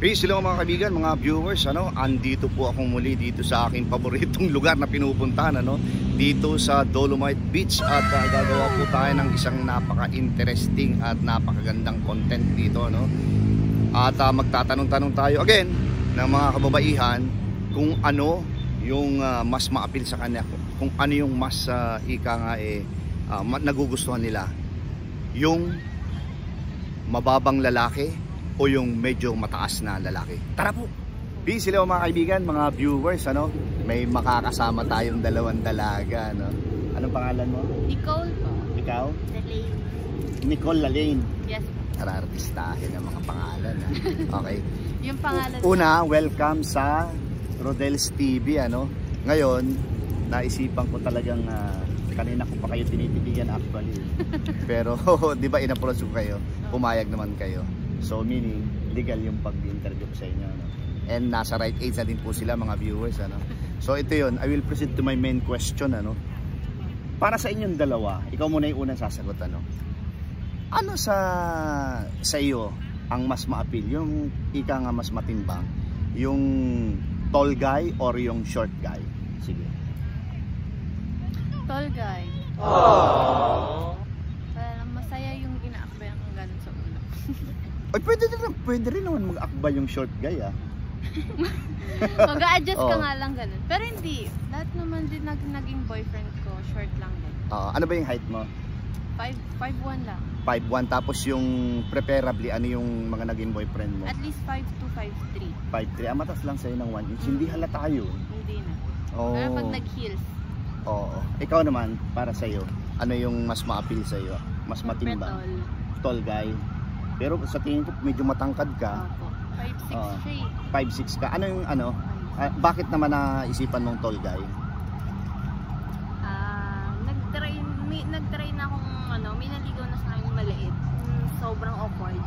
Peace, hello mga kaibigan, mga viewers, andito po ako muli dito sa aking paboritong lugar na pinupuntahan, dito sa Dolomite Beach, at gagawa po tayo ng isang napaka-interesting at napakagandang content dito, At magtatanong-tanong tayo again ng mga kababaihan kung ano yung mas ma-appeal sa kanya, kung ano yung mas nagugustuhan nila, yung mababang lalaki o yung medyo mataas na lalaki. Tara po! Peace, hello mga kaibigan, mga viewers, may makakasama tayong dalawang dalaga, Anong pangalan mo? Nicole po. Ikaw? Lalaine. Nicole Lalaine. Yes. Arartistahin ang mga pangalan, Okay. Yung pangalan Una, welcome sa Rodel's TV, Ngayon, naisipan ko talagang kanina ko pa kayo tinititigan actually. Pero di ba in-approach ko kayo, pumayag naman kayo. So meaning legal yung pag-interview ko sa inyo, And nasa right age na din po sila mga viewers, So ito yun, I will proceed to my main question, Para sa inyong dalawa, ikaw muna yung unang sasagot, Ano sa iyo ang mas ma-appeal? Yung ika nga mas matimbang, yung tall guy or yung short guy? Sige. Tall guy. Aww. Parang masaya yung inaakbay ang ganun sa ulo. Ay, pwede rin naman mag-akbay yung short guy, Mag-a-adjust ka nga lang ganun. Pero hindi. Lahat naman din naging boyfriend ko, short lang din. Ano ba yung height mo? 5'1" lang. 5'1", tapos yung preferably, ano yung mga naging boyfriend mo? At least 5'2", 5'3". 5'3", matas lang sa'yo ng 1 inch. Hindi halata yun. Hindi na. Oh. Pero pag nag-heels. Oo. Ikaw naman, para sa'yo, ano yung mas ma-appeal sa'yo? Mas matimbang? Tall guy. Pero sa tingin ko, medyo matangkad ka. Opo. 5'6" siya. 5'6" ka. Ano yung bakit naman naisipan mong tall guy? Nag-try na akong may naligaw na sa akin maliit. Sobrang awkward.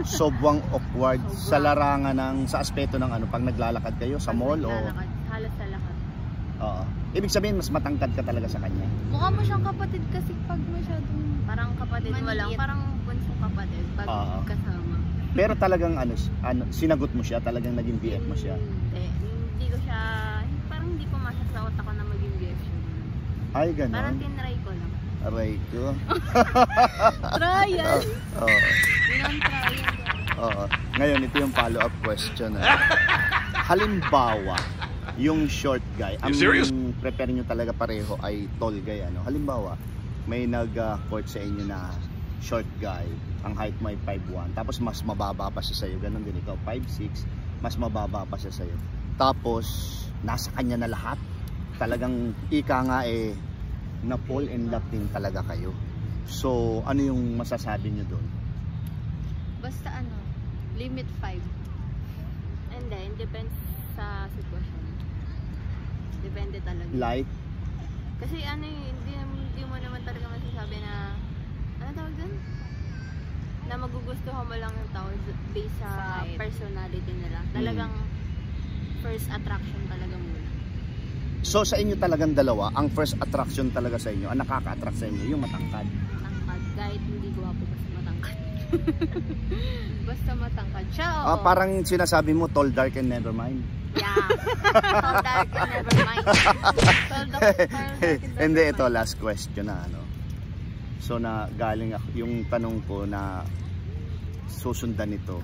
Sobrang awkward. Sa larangan sa aspeto ng pag naglalakad kayo sa mall o halos sa lahat. Oo. Ibig sabihin mas matangkad ka talaga sa kanya. Mukha mo siyang kapatid kasi pag masyadong parang kapatid mo lang, parang bunsong kapatid pag kasama. Pero talagang sinagot mo siya, talagang naging BF mo siya. Hindi ko siya, parang hindi ko masya sa utak ko na maging BF siya. Ay, ganun. Parang tinry ko lang. Aray ko. Trial. Oo. Yun trial. Oo. Ngayon, ito yung follow-up question. Halimbawa, yung short guy, ang prepare nyo talaga pareho ay tall guy, Halimbawa, may nag-court sa inyo na short guy, ang height mo ay 5'1", tapos mas mababa pa siya sa'yo, ganun din ikaw, 5'6", mas mababa pa siya sa'yo. Tapos, nasa kanya na lahat. Talagang ika nga na fall in love din talaga kayo. So, ano yung masasabi nyo doon? Basta limit 5. And then, depends sa sitwasyon. Depende talaga. Like? Kasi hindi mo naman talaga masasabi na, tawag dun? Na magugustuhan mo lang yung tao based sa personality nila. Talagang first attraction talaga muna. So sa inyo talagang dalawa, ang first attraction talaga sa inyo, ang nakaka-attract sa inyo, yung matangkad. Matangkad, kahit hindi gwapo, basta matangkad. Basta matangkad siya, oo. Parang sinasabi mo, tall, dark, and never mind. Yeah. Tall, dark, and never mind. Tall, dark, Hindi, ito, last question na, So na galing ako, yung tanong ko na susundan nito,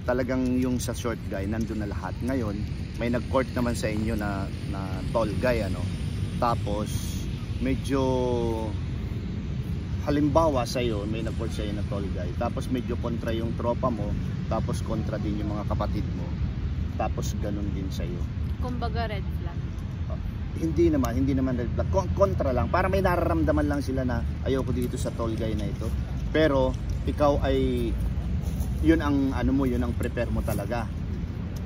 talagang yung sa short guy, nandun na lahat. Ngayon, may nag-court naman sa inyo na tall guy, Tapos, medyo, halimbawa sa'yo, may nag-court sa'yo na tall guy. Tapos, medyo kontra yung tropa mo. Tapos, kontra din yung mga kapatid mo. Tapos, ganun din sa'yo. Kumbaga red flag. Hindi naman red flag. Kontra lang. Para may nararamdaman lang sila na ayoko dito sa tall guy na ito. Pero, ikaw ay yun ang yun ang prepare mo talaga.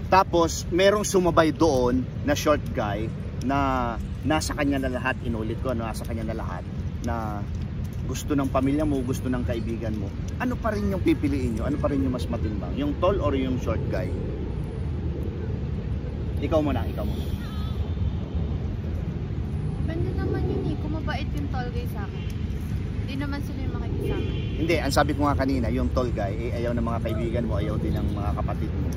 Tapos merong sumabay doon na short guy na nasa kanya na lahat, inulit ko, nasa kanya na lahat, na gusto ng pamilya mo, gusto ng kaibigan mo. Ano pa rin yung pipiliin nyo? Ano pa rin yung mas matimbang? Yung tall or yung short guy? Ikaw muna. Depende naman yun kung mabait yung tall guy sa akin. Hindi naman sila yung makikisama. Hindi, ang sabi ko nga kanina, yung tall guy, eh, ayaw ng mga kaibigan mo, ayaw din ng mga kapatid mo.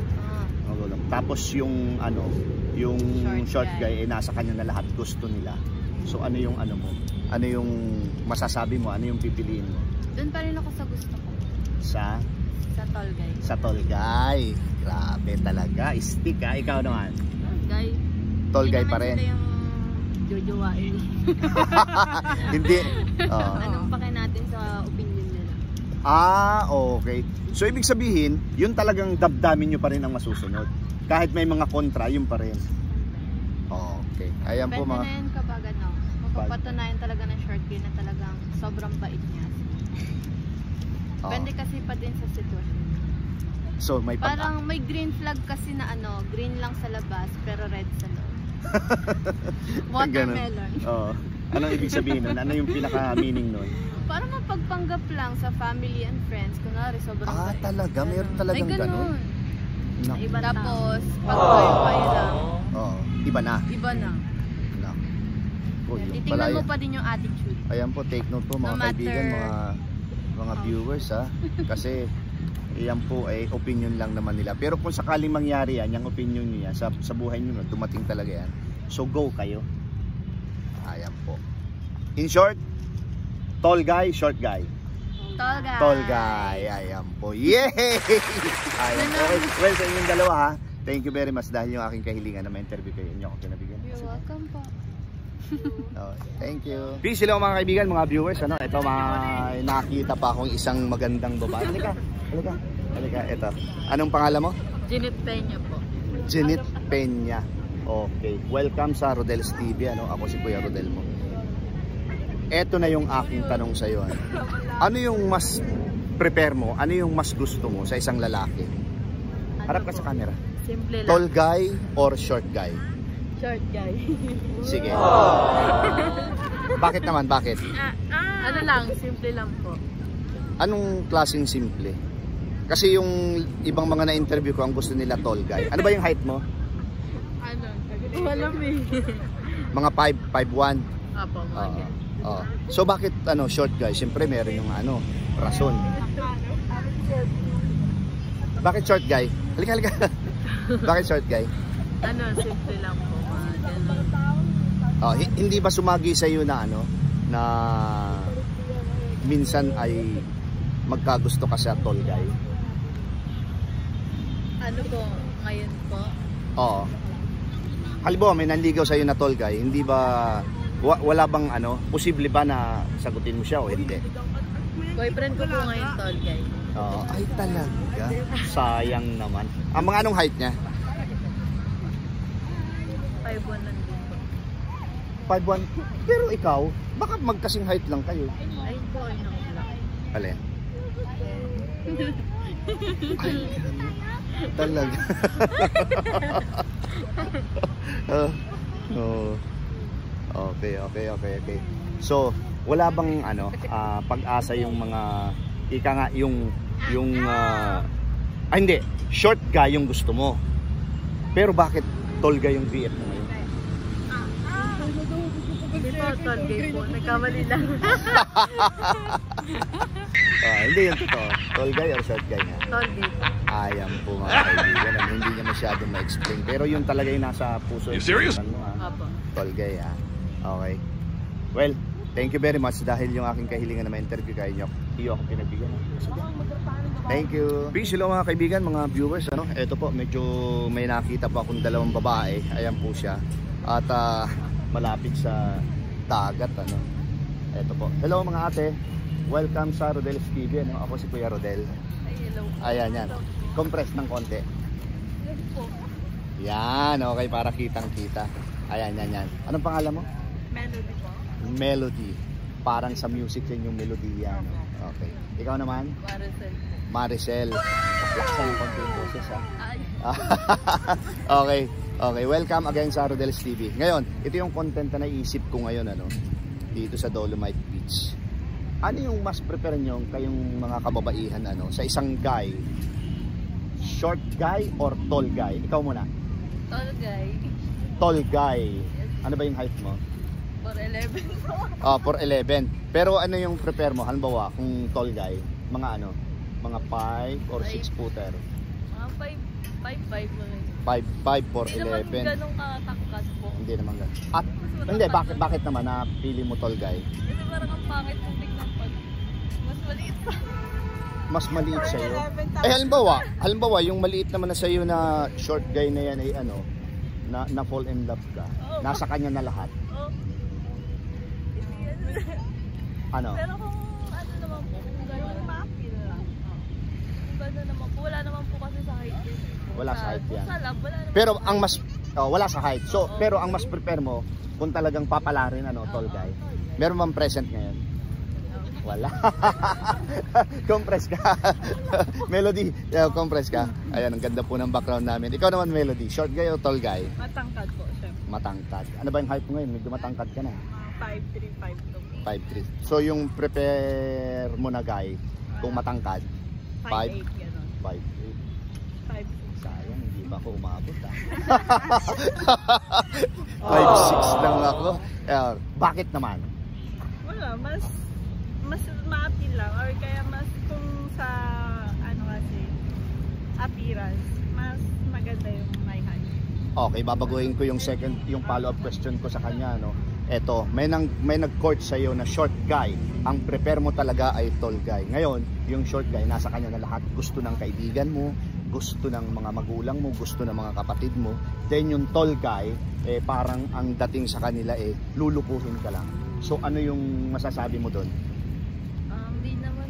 Tapos yung ano, yung short guy, eh, nasa kanya na lahat, gusto nila. So ano yung ano mo? Ano yung masasabi mo? Ano yung pipiliin mo? Doon pa rin ako sa gusto ko. Sa tall guy. Sa tall guy. Grabe talaga. Stick ha. Ikaw naman. Guy. Tall guy pa rin. Hindi naman sila yung jojowain. Hindi. Anong pake natin sa opinion nila? Ah, okay. So ibig sabihin, yun talagang damdamin nyo pa rin ang masusunod. Kahit may mga kontra, yun pa rin. Okay. Ayan po mga... Depende na yun kapag ano, mapapatunayan talaga ng short guy na talagang sobrang bait niya. Depende kasi pa din sa sitwasyon. So may parang may green flag kasi na ano, green lang sa labas pero red sa loob. Watermelon. Oo. Anong ibig sabihin nun? Ano yung pinaka-meaning nun? Parang mapagpanggap lang sa family and friends. Kunwari, sobrang bait. Talaga? Mayroon talagang ganun? Tapos, pag kayo lang, iba na. Iba na. Titingnan mo pa din yung attitude. Ayan po, take note po mga kaibigan, mga viewers ha. Kasi, yan po ay opinion lang naman nila. Pero kung sakaling mangyari yan, yung opinion niya sa buhay niyo, dumating talaga yan. So go kayo. Ayan po. In short, tall guy, short guy. Tall guy. Tall guy. Ayan po. Yay! Ayan. Okay. Well, sa inyong dalawa ha. Thank you very much dahil yung aking kahilingan na ma-interview kayo. Inyo ako pinabigyan. You're welcome po. Thank you. Peace hello mga kaibigan, mga viewers. Ano, ito nakita pa akong isang magandang babae. Halika. Ito. Anong pangalan mo? Jeanette Peña po. Jeanette Peña. Okay. Welcome sa Rodel's TV. Ano? Ako si Kuya Rodel mo. Ito na yung aking tanong sa iyo. Ano yung mas prepare mo? Ano yung mas gusto mo sa isang lalaki? Harap ka sa camera. Simple lang. Tall guy or short guy? Short guy. Sige. Bakit naman? Bakit? Ano lang, simple lang po. Anong klaseng simple? Kasi yung ibang mga na-interview ko, ang gusto nila tall guy. Ano ba yung height mo? Ano? Walam eh. Mga 5'1". Apo, mga So bakit ano short guy? Siyempre meron yung rason. Bakit short guy? Halika. Bakit short guy? Ano, simple lang po. Hindi ba sumagi sa iyo na na minsan ay magkagusto ka sa tall guy? Ano po, ngayon po? Oo. Halimbawa may nanligaw sa iyo na tall guy, hindi ba wala bang posible ba na sagutin mo siya o hindi? Boyfriend ko po ngayon tall guy. Ay talaga. Sayang naman. Ang mga anong height niya? 5'1" lang din po. 5'1". Pero ikaw, baka magkasing height lang kayo. Ay po, ay nakulaki. Alin? Ay, talaga. Okay. So, wala bang pag-asa yung mga hindi, short guy yung gusto mo. Pero bakit tall guy yung BF mo ngayon? Hindi po tall guy po, nagkamali lang. Hindi yung totoo. Tall guy or short guy nga? Tall guy po. Ayan po mga kaibigan. Hindi niya masyadong ma-explain. Pero yun talaga yung nasa puso. You serious? Apo. Tall guy Okay. Well, thank you very much dahil yung aking kahilingan na ma-interview kayo iyo ako pinagbigyan. Thank you. Peace hello mga kaibigan, mga viewers. Ito po, medyo may nakita po akong dalawang babae. Ayan po siya. At malapit sa dagat. Ito po. Hello mga ate. Welcome sa Rodel's TV. Ako si Kuya Rodel. Hello. Ayan yan. Compress ng konti. Yan. Okay, para kitang-kita. Ayan. Anong pangalan mo? Melody po. Melody. Parang sa music yan yung melody yan. Okay. Ikaw naman? Maricel. Laksan ng konti yung boses Okay. Welcome again sa Rodel's TV. Ngayon, ito yung content na naisip ko ngayon dito sa Dolomite Beach. Ano yung mas prepare nyo kayong mga kababaihan sa isang guy? Short guy or tall guy? Ikaw muna. Tall guy. Tall guy. Ano ba yung height mo? 4'11 po. Ah, 4'11. Pero ano yung prepare mo? Halimbawa, kung tall guy, mga ano? Mga 5 or 6 footer? Mga 5'5 mo rin. 5'5", Hindi naman 4'11. ganun katangkad po. Hindi naman ganun. At, hindi, bakit naman napili mo tall guy? Kasi parang ang pangit ng tignan pag mas maliit pa. Mas maliit sa'yo. Eh halimbawa, yung maliit naman na sa'yo na short guy na yan ay ano, na fall in love ka. Nasa kanya na lahat. Oh. Ano? Pero kung ano naman po, kung gano'n ma-appeal lang. Kung gano'n naman po, wala naman po kasi sa height yun. Wala sa height yan. Sa lab, wala naman. Pero ang mas, wala sa height. So, pero ang mas prepare mo, kung talagang papalarin, ano, tall guy. Meron bang present ngayon? Wala. Compress ka. Melody, compress ka. Ayan, ang ganda po ng background namin. Ikaw naman, Melody, short guy o tall guy? Matangkad po, syempre. Matangkad. Ano ba yung height mo ngayon? Medyo matangkad ka na. 5'3", 5'2". 5'3". So yung prepare mo na guy, kung matangkad, 5'8", gano'n. 5'8". 5'6". Sayang, hindi ba ako umabot ah. 5'6 lang ako. Bakit naman? Wala, mas ma-appeal lang. Or kaya mas kung sa, ano kasi, appearance, mas maganda yung my height. Okay, babaguhin ko yung yung follow-up question ko sa kanya, no. Eto, may nag-court sa iyo na short guy. Ang prepare mo talaga ay tall guy. Ngayon, yung short guy nasa kanya na lahat. Gusto ng kaibigan mo, gusto ng mga magulang mo, gusto ng mga kapatid mo. Then yung tall guy, parang ang dating sa kanila lulukuhin ka lang. So ano yung masasabi mo doon? Di naman,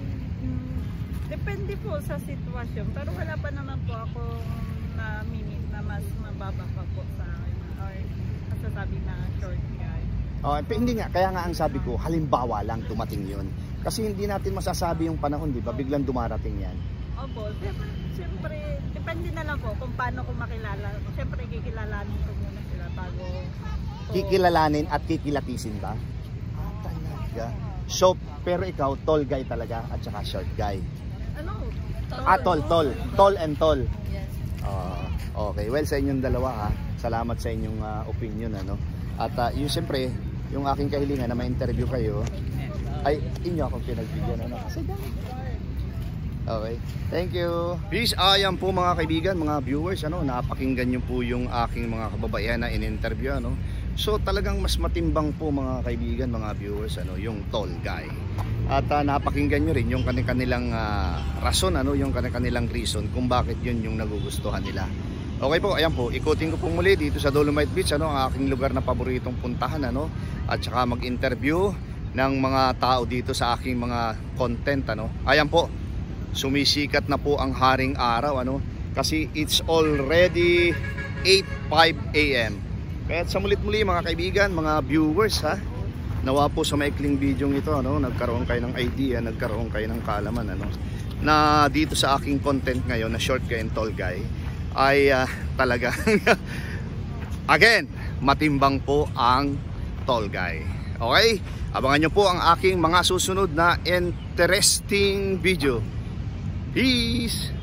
depende po sa sitwasyon. Pero wala pa naman po ako na minute na mas mababa pa po sa akin. Or masasabi na short guy. Hindi nga, kaya nga ang sabi ko, halimbawa lang dumating yun. Kasi hindi natin masasabi yung panahon, di ba? Biglang dumarating yan. Opo, siyempre, depende na lang po kung paano ko makilala. Siyempre, kikilalanin ko muna sila bago. Kikilalanin at kikilatisin ba? Talaga. So, pero ikaw, tall guy talaga at saka short guy. Ano? Tall and tall. Yes. Okay, well sa inyong dalawa ha. Salamat sa inyong opinion ano. At yung siyempre, yung aking kahilingan na ma-interview kayo ay inyo akong pinagbigyan ano. Okay. Thank you. Peace. Ayan po mga kaibigan, mga viewers ano, napakinggan niyo po yung aking mga kababaihan na in-interview ano. So talagang mas matimbang po mga kaibigan, mga viewers ano, yung tall guy. At napakinggan niyo rin yung kanilang rason ano, yung kanilang reason kung bakit yun yung nagugustuhan nila. Okay po, ayan po, ikutin ko po muli dito sa Dolomite Beach ano, ang aking lugar na paboritong puntahan ano, at saka mag-interview ng mga tao dito sa aking mga content ano. Ayan po, sumisikat na po ang haring araw ano, kasi it's already 8:05 AM. Kaya sa mulit-muli mga kaibigan, mga viewers ha, nawa po sa maikling video ito ano, nagkaroon kayo ng idea, nagkaroon kayo ng kaalaman ano, na dito sa aking content ngayon na short guy and tall guy ay talaga again, matimbang po ang tall guy. Okay? Abangan nyo po ang aking mga susunod na interesting video. Peace!